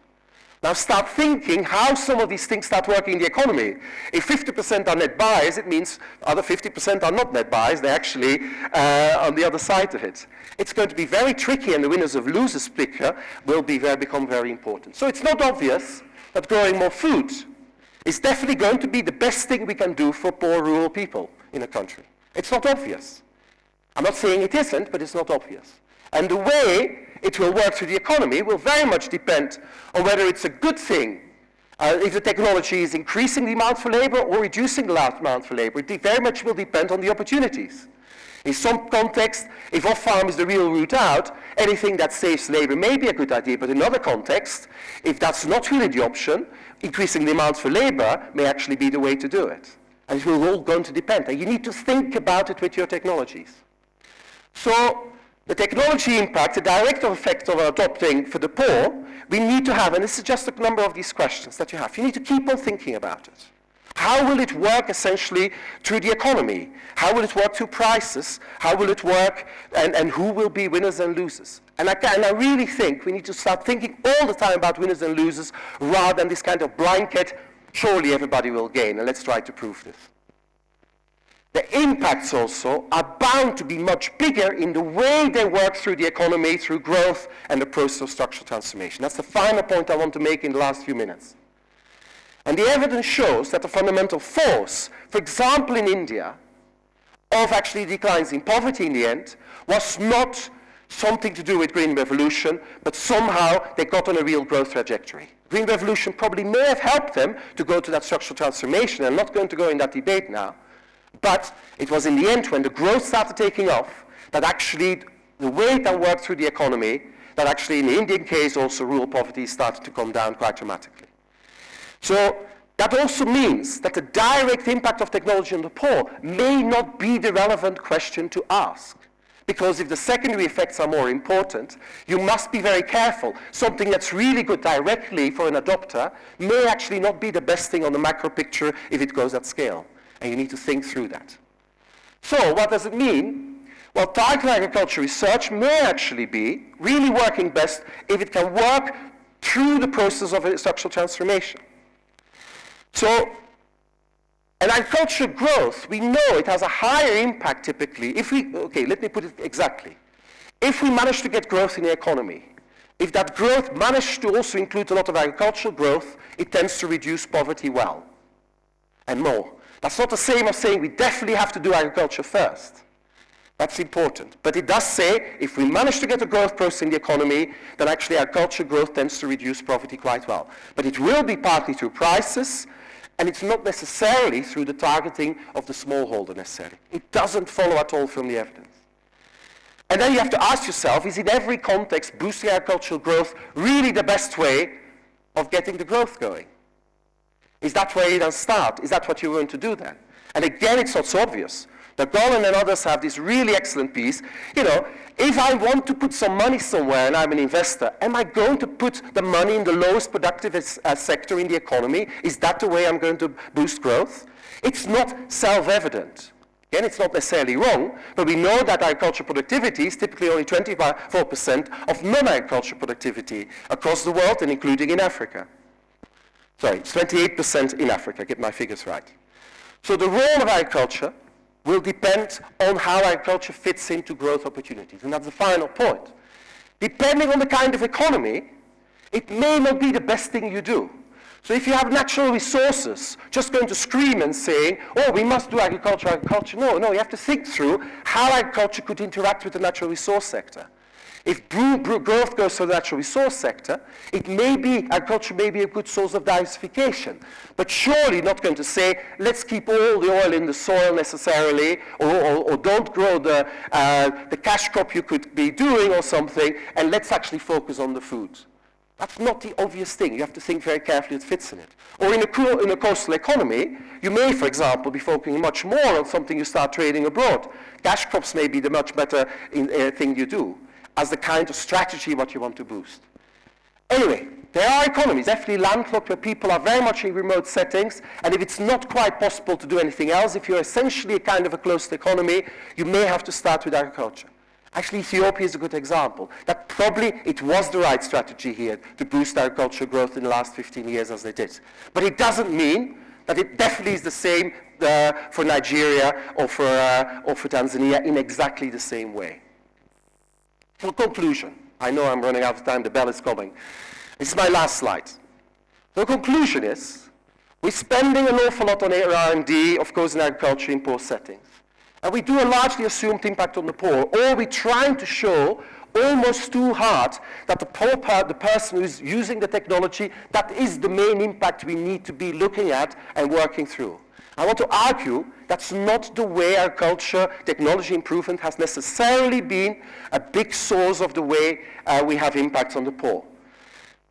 Now start thinking how some of these things start working in the economy. If 50% are net buyers, it means other 50% are not net buyers, they're actually on the other side of it. It's going to be very tricky, and the winners of losers picture will become very important. So it's not obvious that growing more food is definitely going to be the best thing we can do for poor rural people in a country. It's not obvious. I'm not saying it isn't, but it's not obvious. And the way it will work through the economy will very much depend on whether it's a good thing, if the technology is increasing the amount for labor or reducing the amount for labor. It very much will depend on the opportunities. In some context, if off-farm is the real route out, anything that saves labor may be a good idea, but in another context, if that's not really the option, increasing the amount for labor may actually be the way to do it. And it will all going to depend. And you need to think about it with your technologies. So the technology impact, the direct effect of adopting for the poor, we need to have, and this is just a number of these questions that you have. You need to keep on thinking about it. How will it work essentially through the economy? How will it work through prices? How will it work, and who will be winners and losers? And I really think we need to start thinking all the time about winners and losers rather than this kind of blanket, surely everybody will gain, and let's try to prove this. The impacts also are bound to be much bigger in the way they work through the economy, through growth, and the process of structural transformation. That's the final point I want to make in the last few minutes. And the evidence shows that the fundamental force, for example in India, of actually declines in poverty in the end, was not something to do with Green Revolution, but somehow they got on a real growth trajectory. Green Revolution probably may have helped them to go to that structural transformation. I'm not going to go in that debate now. But it was in the end, when the growth started taking off, that actually the way that worked through the economy, that actually in the Indian case also rural poverty started to come down quite dramatically. So that also means that the direct impact of technology on the poor may not be the relevant question to ask. Because if the secondary effects are more important, you must be very careful. Something that's really good directly for an adopter may actually not be the best thing on the macro picture if it goes at scale. And you need to think through that. So what does it mean? Well, targeted agriculture research may actually be really working best if it can work through the process of structural transformation. So, and agricultural growth, we know it has a higher impact typically let me put it exactly. If we manage to get growth in the economy, if that growth managed to also include a lot of agricultural growth, it tends to reduce poverty well and more. That's not the same as saying we definitely have to do agriculture first. That's important. But it does say if we manage to get a growth process in the economy, then actually agricultural growth tends to reduce poverty quite well. But it will be partly through prices, and it's not necessarily through the targeting of the smallholder necessarily. It doesn't follow at all from the evidence. And then you have to ask yourself, is in every context boosting agricultural growth really the best way of getting the growth going? Is that where you then start? Is that what you're going to do then? And again, it's not so obvious. Golan and others have this really excellent piece. You know, if I want to put some money somewhere and I'm an investor, am I going to put the money in the lowest productive sector in the economy? Is that the way I'm going to boost growth? It's not self-evident. Again, it's not necessarily wrong, but we know that agricultural productivity is typically only 24% of non-agricultural productivity across the world and including in Africa. Sorry, it's 28% in Africa, get my figures right. So the role of agriculture will depend on how agriculture fits into growth opportunities. And that's the final point. Depending on the kind of economy, it may not be the best thing you do. So if you have natural resources, just going to scream and saying, oh, we must do agriculture. No, you have to think through how agriculture could interact with the natural resource sector. If growth goes to the natural resource sector, agriculture may be a good source of diversification. But surely not going to say, let's keep all the oil in the soil necessarily, or don't grow the cash crop you could be doing or something, and let's actually focus on the food. That's not the obvious thing. You have to think very carefully what fits in it. Or in a coastal economy, you may, for example, be focusing much more on something you start trading abroad. Cash crops may be the much better thing you do, as the kind of strategy what you want to boost. Anyway, there are economies, definitely landlocked, where people are very much in remote settings, and if it's not quite possible to do anything else, if you're essentially a kind of a closed economy, you may have to start with agriculture. Actually, Ethiopia is a good example. That probably it was the right strategy here to boost agricultural growth in the last 15 years as they did. But it doesn't mean that it definitely is the same for Nigeria or for Tanzania in exactly the same way. For conclusion, I know I'm running out of time, the bell is coming. This is my last slide. The conclusion is, we're spending an awful lot on R&D, of course, in agriculture in poor settings. And we do a largely assumed impact on the poor, or we're trying to show almost too hard that the poor part, the person who's using the technology, that is the main impact we need to be looking at and working through. I want to argue that's not the way agriculture technology improvement has necessarily been a big source of the way we have impacts on the poor.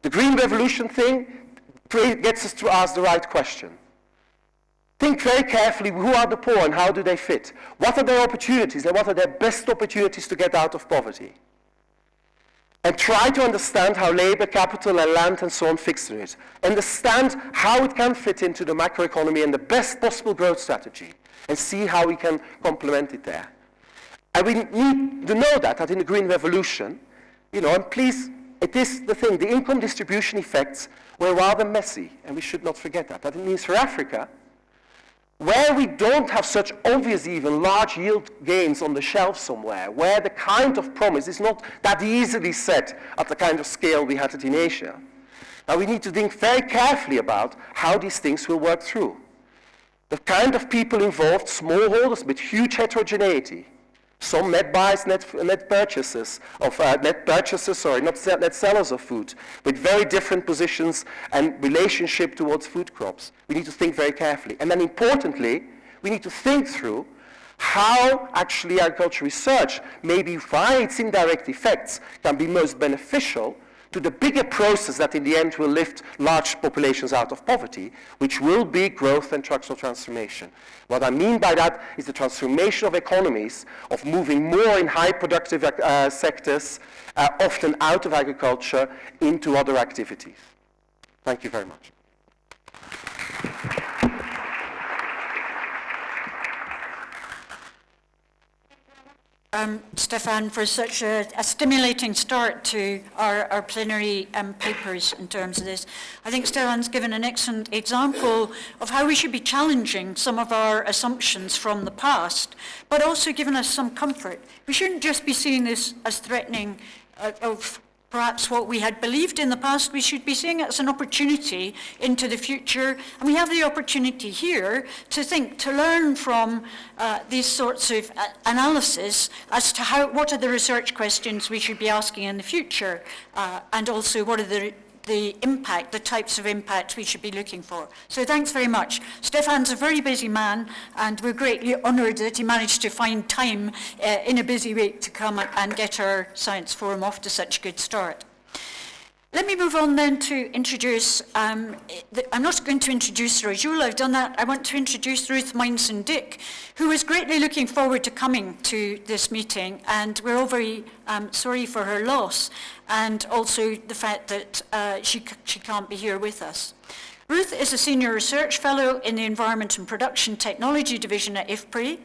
The Green Revolution thing gets us to ask the right question. Think very carefully, who are the poor and how do they fit? What are their opportunities and what are their best opportunities to get out of poverty? And try to understand how labor, capital, and land and so on fits in it. Understand how it can fit into the macroeconomy and the best possible growth strategy, and see how we can complement it there. And we need to know that in the Green Revolution, and please, it is the thing, the income distribution effects were rather messy, and we should not forget that. That means for Africa, where we don't have such obvious even large yield gains on the shelf somewhere, where the kind of promise is not that easily set at the kind of scale we had it in Asia. Now we need to think very carefully about how these things will work through. The kind of people involved, smallholders with huge heterogeneity, some net buyers, net purchasers, not net sellers of food, with very different positions and relationship towards food crops. We need to think very carefully. And then importantly, we need to think through how actually agricultural research, maybe via its indirect effects, can be most beneficial to the bigger process that in the end will lift large populations out of poverty, which will be growth and structural transformation. What I mean by that is the transformation of economies, of moving more in high productive sectors, often out of agriculture, into other activities. Thank you very much. Stefan, for such a stimulating start to our plenary papers in terms of this. I think Stefan's given an excellent example of how we should be challenging some of our assumptions from the past, but also given us some comfort. We shouldn't just be seeing this as threatening of perhaps what we had believed in the past. We should be seeing it as an opportunity into the future. And we have the opportunity here to think, to learn from these sorts of analysis as to what are the research questions we should be asking in the future, and also what are the impact, the types of impact we should be looking for. So thanks very much. Stefan's a very busy man, and we're greatly honoured that he managed to find time in a busy week to come and get our science forum off to such a good start. Let me move on then to introduce, I'm not going to introduce Rajul, I've done that. I want to introduce Ruth Mines-Dick, who is greatly looking forward to coming to this meeting, and we're all very sorry for her loss, and also the fact that she can't be here with us. Ruth is a senior research fellow in the Environment and Production Technology Division at IFPRI,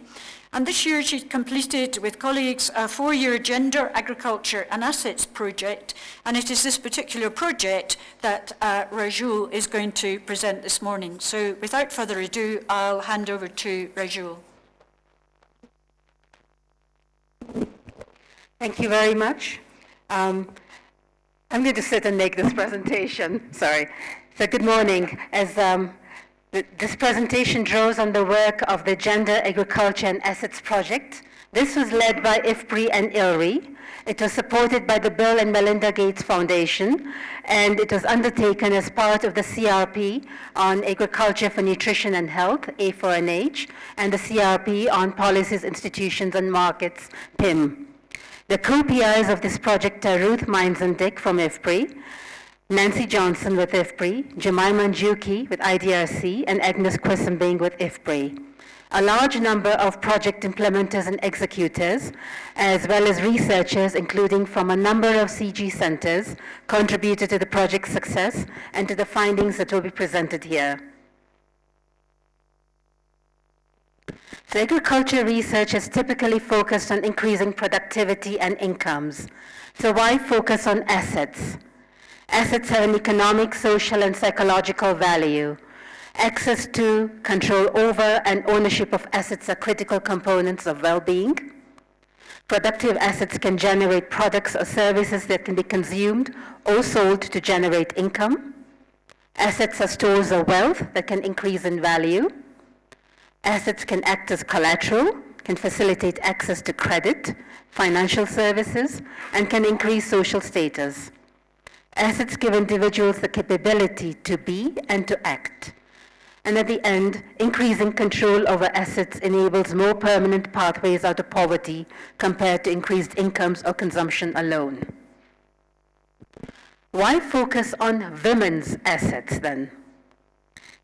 and this year she completed with colleagues a 4-year Gender, Agriculture and Assets project, and it is this particular project that Rajul is going to present this morning. So without further ado, I'll hand over to Rajul. Thank you very much. I'm going to sit and make this presentation. Sorry. So good morning. As this presentation draws on the work of the Gender, Agriculture and Assets project, This was led by IFPRI and ILRI. It was supported by the Bill and Melinda Gates Foundation, and it was undertaken as part of the CRP on Agriculture for Nutrition and Health, A4NH, and the CRP on Policies, Institutions and Markets, PIM. The co-PIs of this project are Ruth Meinzendick from IFPRI, Nancy Johnson with IFPRI, Jemima Njuki with IDRC, and Agnes Quisenbing with IFPRI. A large number of project implementers and executors, as well as researchers, including from a number of CG centers, contributed to the project's success and to the findings that will be presented here. So agriculture research is typically focused on increasing productivity and incomes. So why focus on assets? Assets have an economic, social, and psychological value. Access to, control over, and ownership of assets are critical components of well-being. Productive assets can generate products or services that can be consumed or sold to generate income. Assets are stores of wealth that can increase in value. Assets can act as collateral, can facilitate access to credit, financial services, and can increase social status. Assets give individuals the capability to be and to act. And at the end, increasing control over assets enables more permanent pathways out of poverty compared to increased incomes or consumption alone. Why focus on women's assets then?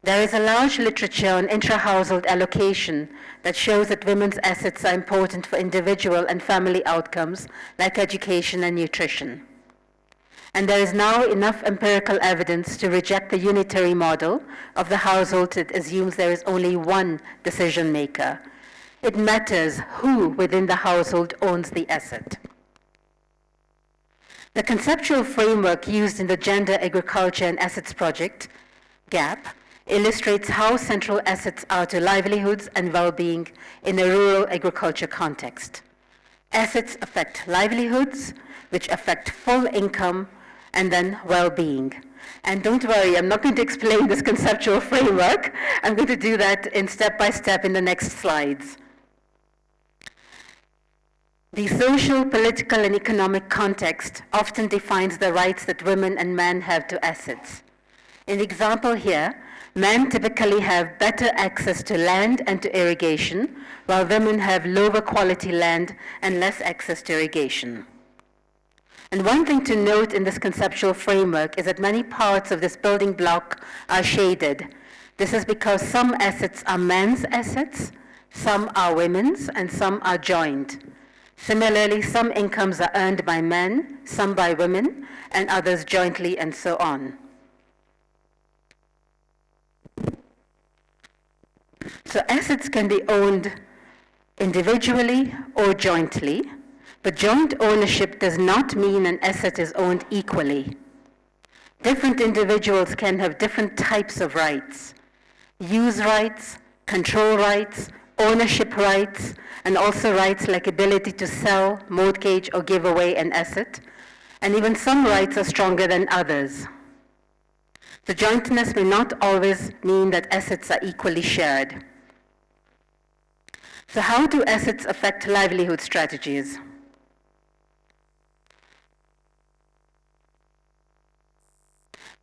There is a large literature on intra-household allocation that shows that women's assets are important for individual and family outcomes like education and nutrition. And there is now enough empirical evidence to reject the unitary model of the household that assumes there is only one decision maker. It matters who within the household owns the asset. The conceptual framework used in the Gender, Agriculture and Assets Project, GAP, illustrates how central assets are to livelihoods and well-being in a rural agriculture context. Assets affect livelihoods, which affect full income, and then well-being. And don't worry, I'm not going to explain this conceptual framework. I'm going to do that in step-by-step in the next slides. The social, political, and economic context often defines the rights that women and men have to assets. In the example here, men typically have better access to land and to irrigation, while women have lower quality land and less access to irrigation. And one thing to note in this conceptual framework is that many parts of this building block are shaded. This is because some assets are men's assets, some are women's, and some are joint. Similarly, some incomes are earned by men, some by women, and others jointly, and so on. So assets can be owned individually or jointly, but joint ownership does not mean an asset is owned equally. Different individuals can have different types of rights: use rights, control rights, ownership rights, and also rights like ability to sell, mortgage, or give away an asset. And even some rights are stronger than others. The jointness may not always mean that assets are equally shared. So how do assets affect livelihood strategies?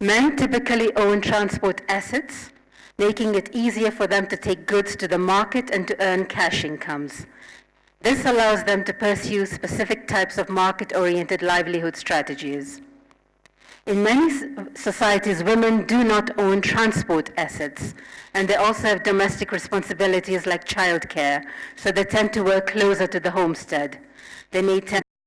Men typically own transport assets, making it easier for them to take goods to the market and to earn cash incomes. This allows them to pursue specific types of market-oriented livelihood strategies. In many societies, women do not own transport assets, and they also have domestic responsibilities like childcare, so they tend to work closer to the homestead. They may tend